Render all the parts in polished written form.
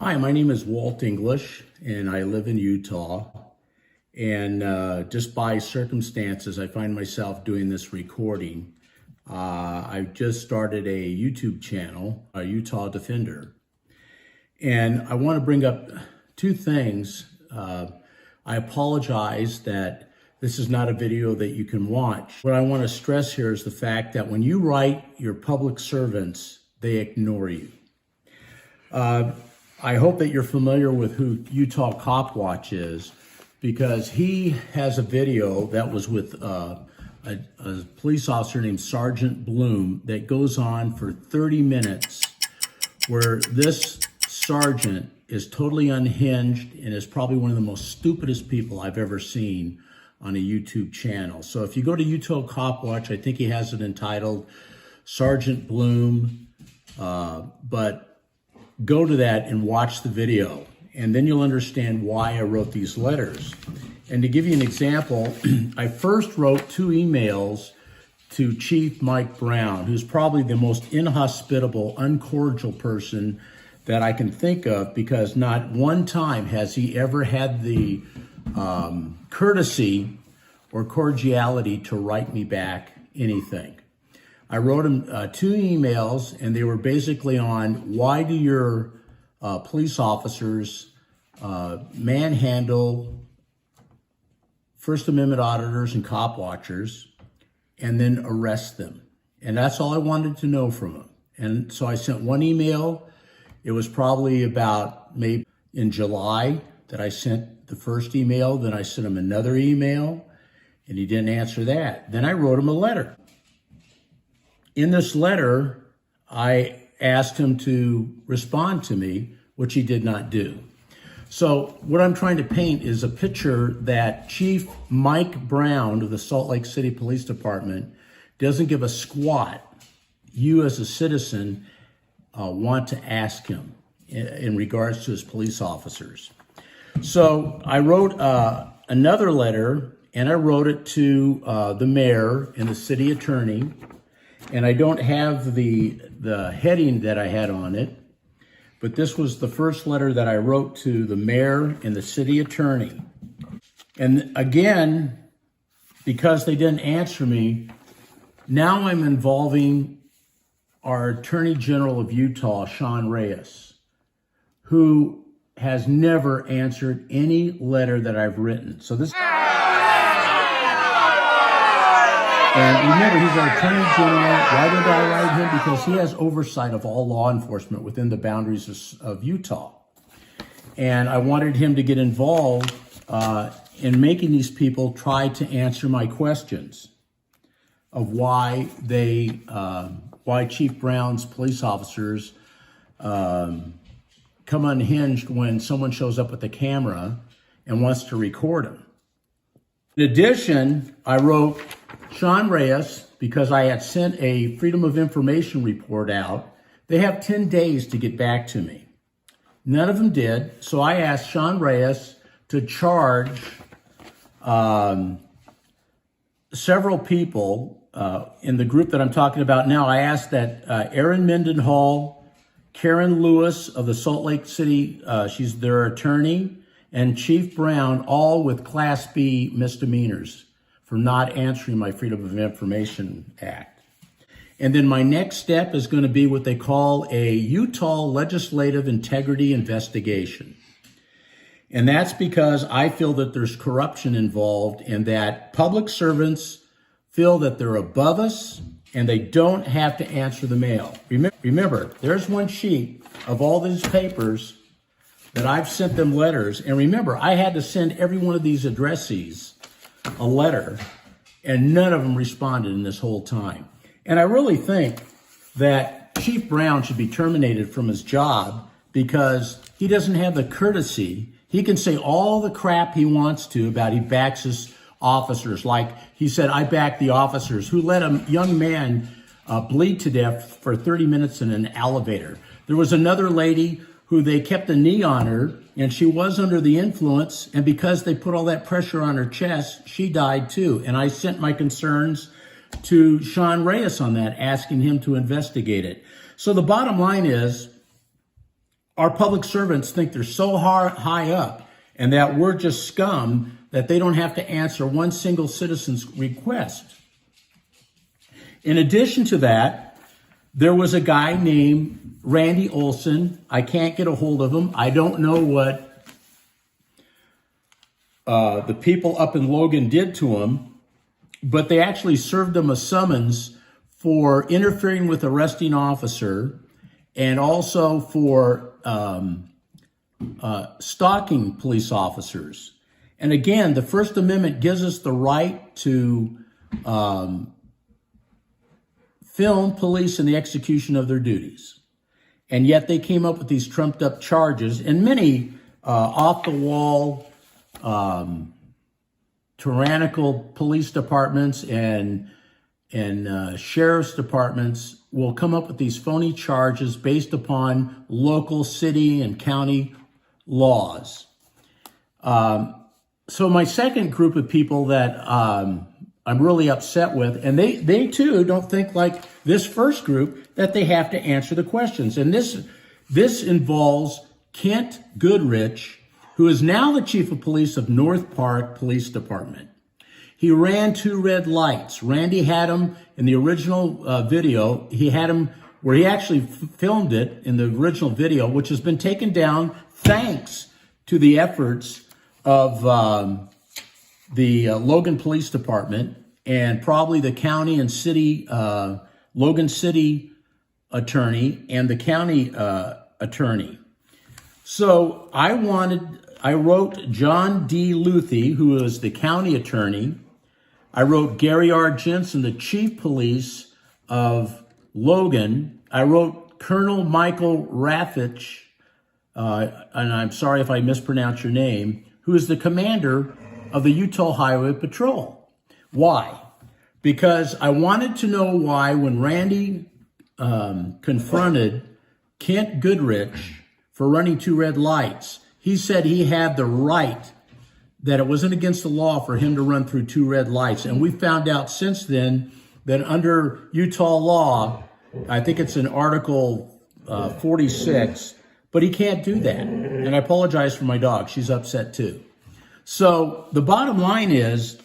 Hi, my name is Walt English, and I live in Utah. And just by circumstances, I find myself doing this recording. I've just started a YouTube channel, a Utah Defender. And I want to bring up two things. I apologize that this is not a video that you can watch. What I want to stress here is the fact that when you write your public servants, they ignore you. I hope that you're familiar with who Utah Cop Watch is, because he has a video that was with a police officer named Sergeant Bloom that goes on for 30 minutes, where this sergeant is totally unhinged and is probably one of the most stupidest people I've ever seen on a YouTube channel. So if you go to Utah Cop Watch, I think he has it entitled Sergeant Bloom, but go to that and watch the video, and then you'll understand why I wrote these letters. And to give you an example, I first wrote 2 emails to Chief Mike Brown, who's probably the most inhospitable, uncordial person that I can think of, because not one time has he ever had the courtesy or cordiality to write me back anything. I wrote him 2 emails, and they were basically on why do your police officers manhandle First Amendment auditors and cop watchers and then arrest them. And that's all I wanted to know from him. And so I sent 1 email. It was probably about maybe in July that I sent the first email. Then I sent him another email, and he didn't answer that. Then I wrote him a letter. In this letter, I asked him to respond to me, which he did not do. So what I'm trying to paint is a picture that Chief Mike Brown of the Salt Lake City Police Department doesn't give a squat. You as a citizen want to ask him in regards to his police officers. So I wrote another letter, and I wrote it to the mayor and the city attorney. And I don't have the heading that I had on it, but this was the first letter that I wrote to the mayor and the city attorney. And again, because they didn't answer me, now I'm involving our Attorney General of Utah, Sean Reyes, who has never answered any letter that I've written. So this... And remember, he's our Attorney General. Why did I write him? Because he has oversight of all law enforcement within the boundaries of Utah. And I wanted him to get involved in making these people try to answer my questions of why Chief Brown's police officers come unhinged when someone shows up with a camera and wants to record them. In addition, I wrote Sean Reyes, because I had sent a Freedom of Information report out. They have 10 days to get back to me. None of them did, so I asked Sean Reyes to charge several people in the group that I'm talking about now. I asked that Erin Mendenhall, Karen Lewis of the Salt Lake City, she's their attorney, and Chief Brown, all with Class B misdemeanors for not answering my Freedom of Information Act. And then my next step is going to be what they call a Utah Legislative Integrity Investigation. And that's because I feel that there's corruption involved, and that public servants feel that they're above us and they don't have to answer the mail. Remember, there's one sheet of all these papers that I've sent them letters. And remember, I had to send every one of these addressees a letter, and none of them responded in this whole time. And I really think that Chief Brown should be terminated from his job, because he doesn't have the courtesy. He can say all the crap he wants to about he backs his officers. Like he said, I back the officers who let a young man bleed to death for 30 minutes in an elevator. There was another lady who they kept a knee on her, and she was under the influence, and because they put all that pressure on her chest, she died too. And I sent my concerns to Sean Reyes on that, asking him to investigate it. So the bottom line is, Our public servants think they're so high up and that we're just scum that they don't have to answer one single citizen's request. In addition to that, there was a guy named Randy Olson. I can't get a hold of him. I don't know what the people up in Logan did to him, but they actually served him a summons for interfering with arresting officer and also for stalking police officers. And again, the First Amendment gives us the right to film police in the execution of their duties. And yet they came up with these trumped up charges, and many off the wall, tyrannical police departments and sheriff's departments will come up with these phony charges based upon local city and county laws. So my second group of people that I'm really upset with, and they too don't think like this first group that they have to answer the questions. And this involves Kent Goodrich, who is now the chief of police of North Park Police Department. He ran 2 red lights. Randy had him in the original video. He had him where he actually filmed it in the original video, which has been taken down thanks to the efforts of the Logan Police Department and probably the county and city, Logan City attorney and the county attorney. So I wrote John D. Luthi, who is the county attorney. I wrote Gary R. Jensen, the chief police of Logan. I wrote Colonel Michael Rafich, and I'm sorry if I mispronounce your name, who is the commander of the Utah Highway Patrol. Why? Because I wanted to know why when Randy confronted Kent Goodrich for running 2 red lights, he said he had the right, that it wasn't against the law for him to run through 2 red lights. And we found out since then that under Utah law, I think it's in Article 46, but he can't do that. And I apologize for my dog. She's upset too. So the bottom line is,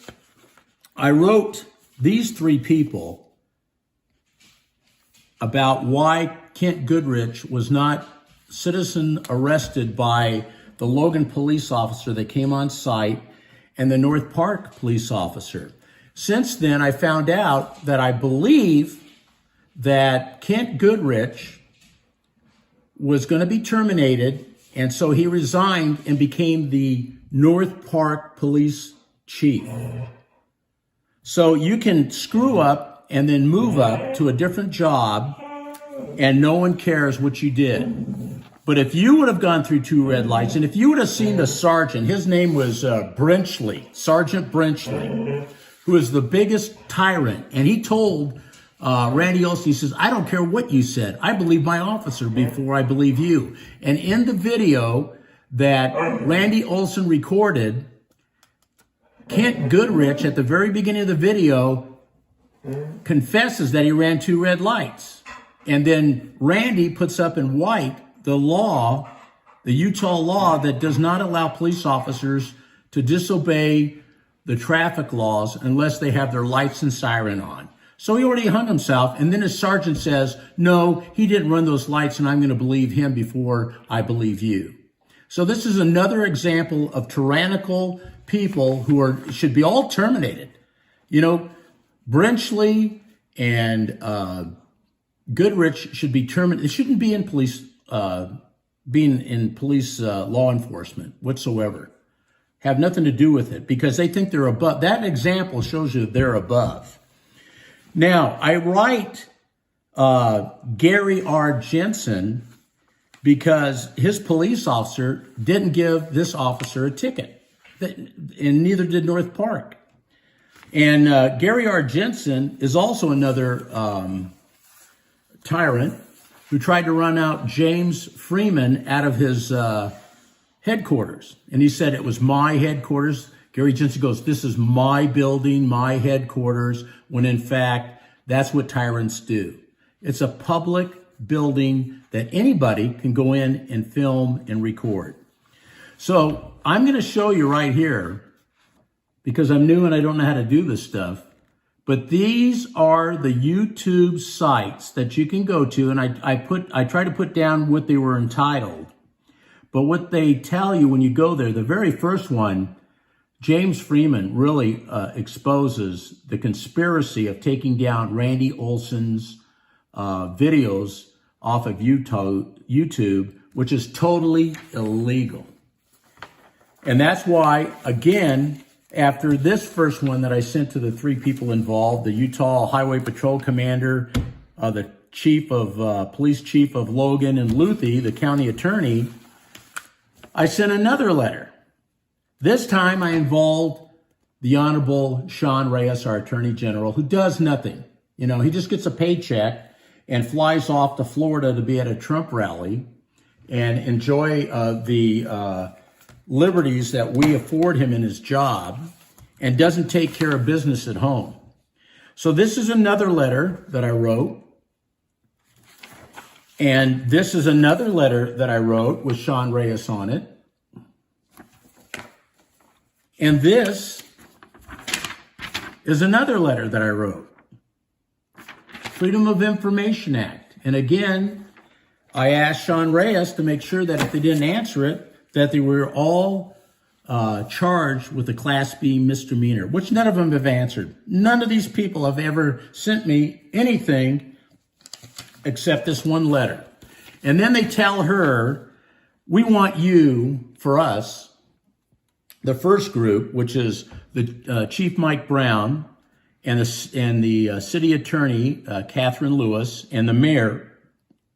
I wrote these 3 people about why Kent Goodrich was not citizen arrested by the Logan police officer that came on site and the North Park police officer. Since then, I found out that I believe that Kent Goodrich was going to be terminated, and so he resigned and became the North Park police chief. So you can screw up and then move up to a different job and no one cares what you did. But if you would have gone through 2 red lights, and if you would have seen the sergeant, his name was Brenchley, Sergeant Brenchley, who is the biggest tyrant, and he told Randy Olson, he says, I don't care what you said. I believe my officer before I believe you. And in the video that Randy Olson recorded, Kent Goodrich, at the very beginning of the video, confesses that he ran 2 red lights. And then Randy puts up in white the law, the Utah law that does not allow police officers to disobey the traffic laws unless they have their lights and siren on. So he already hung himself, and then his sergeant says, no, he didn't run those lights, and I'm going to believe him before I believe you. So this is another example of tyrannical people who should be all terminated. You know, Brenchley and Goodrich should be terminated. It shouldn't be in police, being in police law enforcement whatsoever. Have nothing to do with it because they think they're above. That example shows you they're above. Now, I write Gary R. Jensen because his police officer didn't give this officer a ticket, and neither did North Park. And Gary R. Jensen is also another tyrant who tried to run out James Freeman out of his headquarters. And he said it was my headquarters. Gary Jensen goes, this is my building, my headquarters, when in fact, that's what tyrants do. It's a public building that anybody can go in and film and record. So I'm going to show you right here, because I'm new and I don't know how to do this stuff, but these are the YouTube sites that you can go to, and I try to put down what they were entitled. But what they tell you when you go there, the very first one, James Freeman really exposes the conspiracy of taking down Randy Olson's videos off of YouTube, which is totally illegal. And that's why, again, after this first one that I sent to the 3 people involved, the Utah Highway Patrol Commander, the Police Chief of Logan, and Luthi, the county attorney, I sent another letter. This time I involved the Honorable Sean Reyes, our Attorney General, who does nothing. You know, he just gets a paycheck and flies off to Florida to be at a Trump rally and enjoy the liberties that we afford him in his job, and doesn't take care of business at home. So this is another letter that I wrote. And this is another letter that I wrote with Sean Reyes on it. And this is another letter that I wrote. Freedom of Information Act. And again, I asked Sean Reyes to make sure that if they didn't answer it, that they were all charged with a Class B misdemeanor, which none of them have answered. None of these people have ever sent me anything except this one letter. And then they tell her, we want you, for us, the first group, which is the Chief Mike Brown and the city attorney, Catherine Lewis, and the mayor,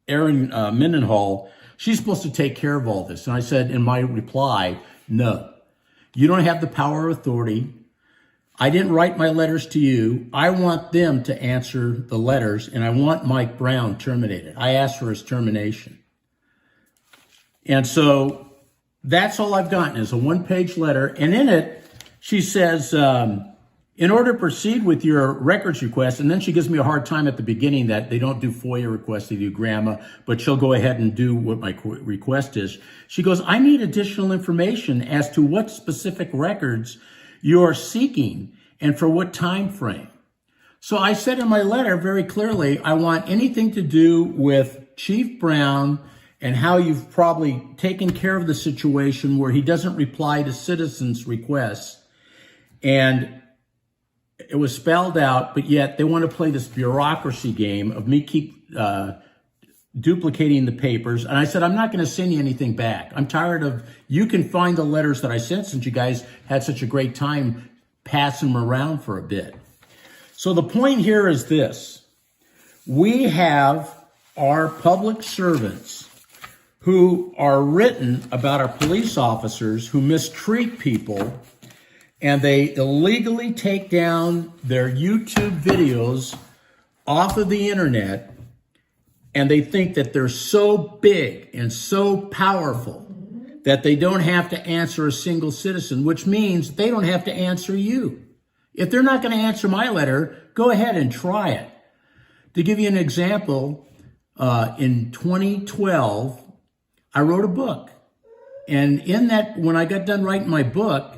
Erin Mendenhall, she's supposed to take care of all this. And I said in my reply, no, you don't have the power or authority. I didn't write my letters to you. I want them to answer the letters, and I want Mike Brown terminated. I asked for his termination. And so that's all I've gotten is a one-page letter. And in it, she says, in order to proceed with your records request, and then she gives me a hard time at the beginning that they don't do FOIA requests, they do GRAMA, but she'll go ahead and do what my request is. She goes, I need additional information as to what specific records you are seeking and for what time frame. So I said in my letter very clearly, I want anything to do with Chief Brown and how you've probably taken care of the situation where he doesn't reply to citizens' requests. And it was spelled out, but yet they want to play this bureaucracy game of me keep duplicating the papers. And I said, I'm not going to send you anything back. I'm tired of, you can find the letters that I sent since you guys had such a great time passing them around for a bit. So the point here is this. We have our public servants who are written about our police officers who mistreat people, and they illegally take down their YouTube videos off of the internet, and they think that they're so big and so powerful that they don't have to answer a single citizen, which means they don't have to answer you. If they're not going to answer my letter, go ahead and try it. To give you an example, in 2012, I wrote a book. And in that, when I got done writing my book,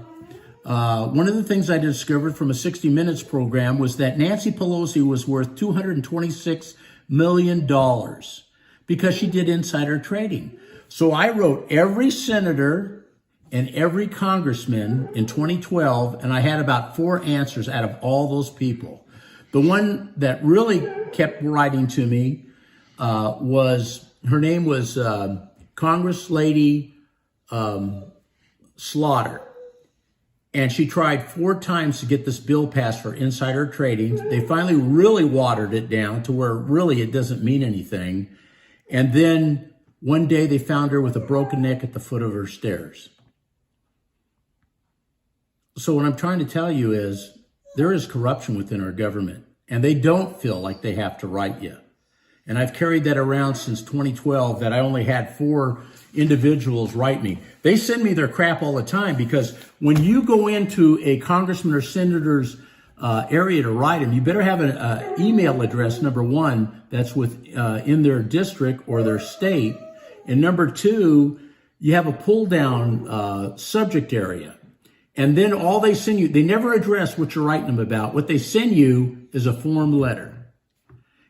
one of the things I discovered from a 60 Minutes program was that Nancy Pelosi was worth $226 million because she did insider trading. So I wrote every senator and every congressman in 2012, and I had about 4 answers out of all those people. The one that really kept writing to me her name was Congress Lady Slaughter. And she tried 4 times to get this bill passed for insider trading. They finally really watered it down to where really it doesn't mean anything. And then one day they found her with a broken neck at the foot of her stairs. So what I'm trying to tell you is there is corruption within our government, and they don't feel like they have to write you. And I've carried that around since 2012, that I only had 4 individuals write me. They send me their crap all the time, because when you go into a congressman or senator's area to write them. You better have an email address, number one, that's in their district or their state. And number two, you have a pull down subject area. And then all they send you, they never address what you're writing them about. What they send you is a form letter.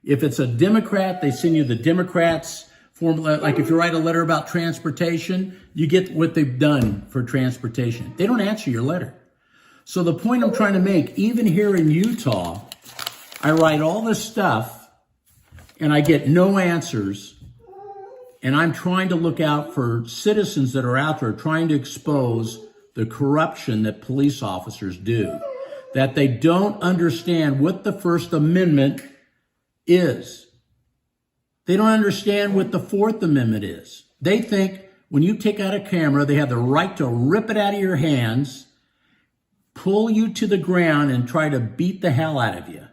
If it's a Democrat, they send you the Democrats' form letter. Like if you write a letter about transportation, you get what they've done for transportation. They don't answer your letter. So the point I'm trying to make, even here in Utah, I write all this stuff and I get no answers. And I'm trying to look out for citizens that are out there trying to expose the corruption that police officers do, that they don't understand what the First Amendment is. They don't understand what the Fourth Amendment is. They think when you take out a camera, they have the right to rip it out of your hands, pull you to the ground, and try to beat the hell out of you.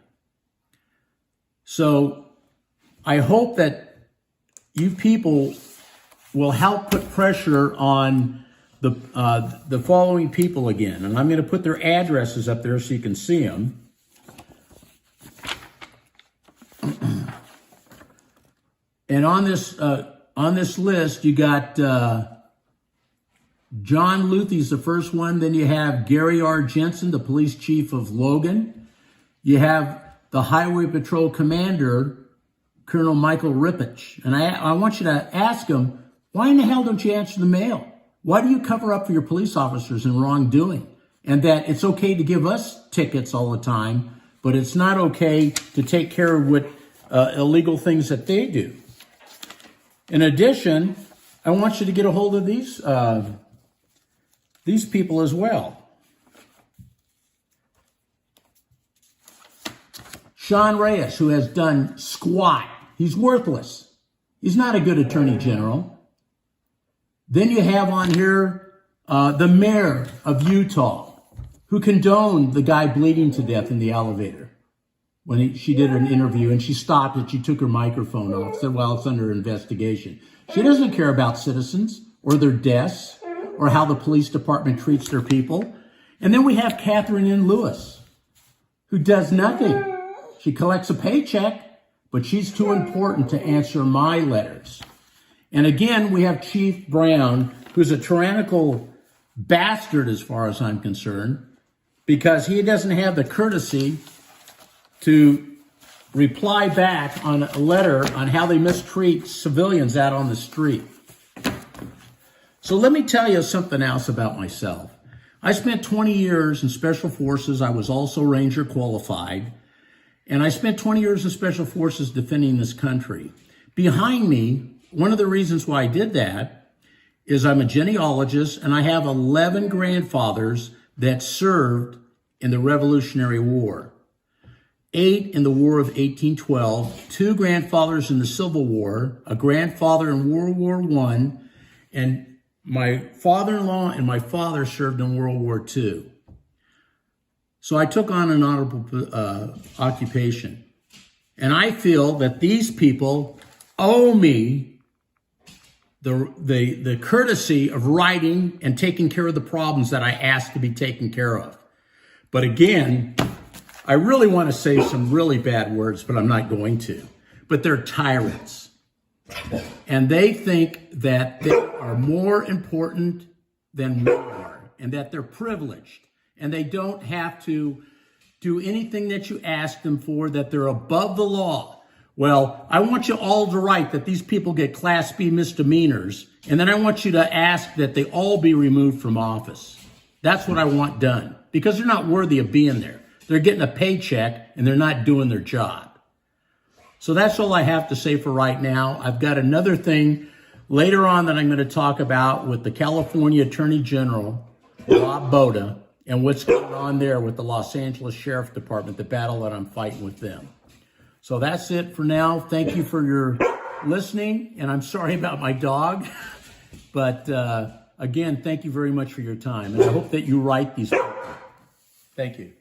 So I hope that you people will help put pressure on the following people again. And I'm going to put their addresses up there so you can see them. And on this list, you got John Luthie's the first one. Then you have Gary R. Jensen, the police chief of Logan. You have the Highway Patrol Commander, Colonel Michael Rippich. And I want you to ask him, why in the hell don't you answer the mail? Why do you cover up for your police officers in wrongdoing? And that it's okay to give us tickets all the time, but it's not okay to take care of what illegal things that they do. In addition, I want you to get a hold of these people as well. Sean Reyes, who has done squat. He's worthless. He's not a good attorney general. Then you have on here the mayor of Utah, who condoned the guy bleeding to death in the elevator when she did an interview, and she stopped it. She took her microphone off, said, well, it's under investigation. She doesn't care about citizens or their deaths or how the police department treats their people. And then we have Catherine N. Lewis, who does nothing. She collects a paycheck, but she's too important to answer my letters. And again, we have Chief Brown, who's a tyrannical bastard as far as I'm concerned, because he doesn't have the courtesy to reply back on a letter on how they mistreat civilians out on the street. So let me tell you something else about myself. I spent 20 years in Special Forces. I was also Ranger qualified. And I spent 20 years in Special Forces defending this country. Behind me, one of the reasons why I did that is I'm a genealogist and I have 11 grandfathers that served in the Revolutionary War. 8 in the War of 1812, 2 grandfathers in the Civil War, a grandfather in World War I, and my father-in-law and my father served in World War II. So I took on an honorable occupation. And I feel that these people owe me the courtesy of writing and taking care of the problems that I asked to be taken care of. But again, I really want to say some really bad words, but I'm not going to. But they're tyrants. And they think that they are more important than we are, and that they're privileged, and they don't have to do anything that you ask them for, that they're above the law. Well, I want you all to write that these people get Class B misdemeanors, and then I want you to ask that they all be removed from office. That's what I want done, because they're not worthy of being there. They're getting a paycheck, and they're not doing their job. So that's all I have to say for right now. I've got another thing later on that I'm going to talk about with the California Attorney General, Rob Boda, and what's going on there with the Los Angeles Sheriff Department, the battle that I'm fighting with them. So that's it for now. Thank you for your listening, and I'm sorry about my dog. But again, thank you very much for your time, and I hope that you write these people. Thank you.